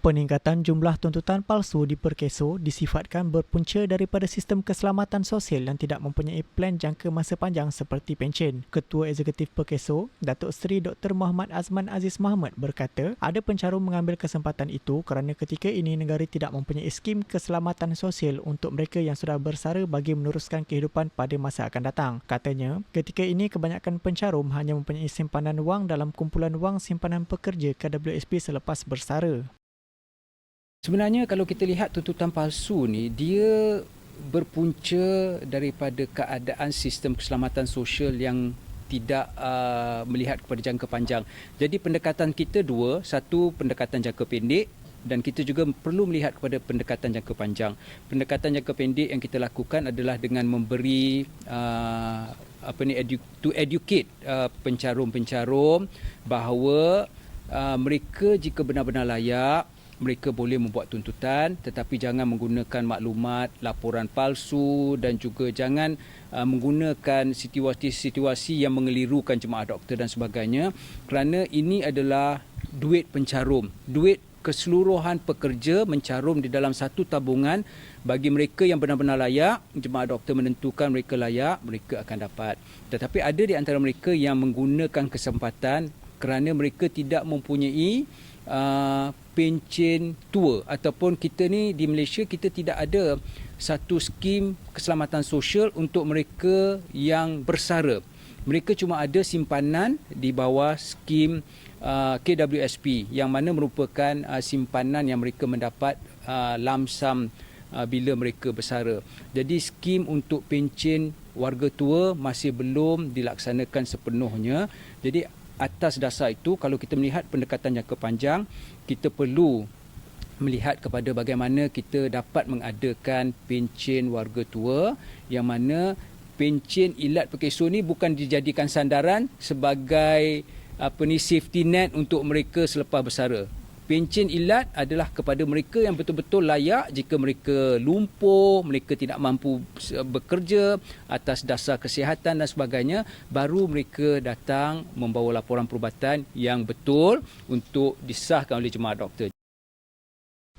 Peningkatan jumlah tuntutan palsu di Perkeso disifatkan berpunca daripada sistem keselamatan sosial yang tidak mempunyai plan jangka masa panjang seperti pencen. Ketua Eksekutif Perkeso, Datuk Seri Dr. Muhammad Azman Aziz Mohamad berkata, ada pencarum mengambil kesempatan itu kerana ketika ini negara tidak mempunyai skim keselamatan sosial untuk mereka yang sudah bersara bagi meneruskan kehidupan pada masa akan datang. Katanya, ketika ini kebanyakan pencarum hanya mempunyai simpanan wang dalam kumpulan wang simpanan pekerja KWSP selepas bersara. Sebenarnya kalau kita lihat tuntutan palsu ni, dia berpunca daripada keadaan sistem keselamatan sosial yang tidak melihat kepada jangka panjang. Jadi pendekatan kita dua, satu pendekatan jangka pendek dan kita juga perlu melihat kepada pendekatan jangka panjang. Pendekatan jangka pendek yang kita lakukan adalah dengan memberi to educate pencarum-pencarum bahawa mereka jika benar-benar layak, mereka boleh membuat tuntutan, tetapi jangan menggunakan maklumat, laporan palsu dan juga jangan menggunakan situasi-situasi yang mengelirukan jemaah doktor dan sebagainya, kerana ini adalah duit pencarum, duit keseluruhan pekerja mencarum di dalam satu tabungan. Bagi mereka yang benar-benar layak, jemaah doktor menentukan mereka layak, mereka akan dapat. Tetapi ada di antara mereka yang menggunakan kesempatan kerana mereka tidak mempunyai pencen tua, ataupun kita ni di Malaysia kita tidak ada satu skim keselamatan sosial untuk mereka yang bersara. Mereka cuma ada simpanan di bawah skim KWSP yang mana merupakan simpanan yang mereka mendapat lump sum bila mereka bersara. Jadi skim untuk pencen warga tua masih belum dilaksanakan sepenuhnya. Jadi atas dasar itu, kalau kita melihat pendekatan jangka panjang, kita perlu melihat kepada bagaimana kita dapat mengadakan pencen warga tua, yang mana pencen ilat Perkeso ni bukan dijadikan sandaran sebagai safety net untuk mereka selepas bersara. Pencen ilat adalah kepada mereka yang betul-betul layak jika mereka lumpuh, mereka tidak mampu bekerja atas dasar kesihatan dan sebagainya, baru mereka datang membawa laporan perubatan yang betul untuk disahkan oleh jemaah doktor.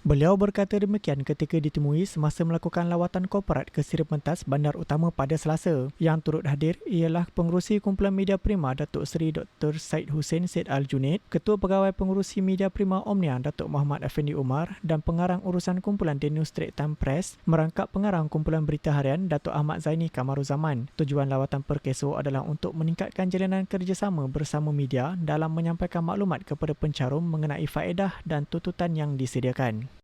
Beliau berkata demikian ketika ditemui semasa melakukan lawatan korporat ke Sri Pentas Bandar Utama pada Selasa. Yang turut hadir ialah Pengerusi Kumpulan Media Prima Datuk Seri Dr. Syed Hussein Syed Al-Junaid, Ketua Pegawai Pengerusi Media Prima Omnia Datuk Muhammad Effendi Umar dan Pengarang Urusan Kumpulan The New Straits Times Press, merangkap Pengarang Kumpulan Berita Harian Datuk Ahmad Zaini Kamaruzaman. Tujuan lawatan Perkeso adalah untuk meningkatkan jalanan kerjasama bersama media dalam menyampaikan maklumat kepada pencarum mengenai faedah dan tuntutan yang disediakan.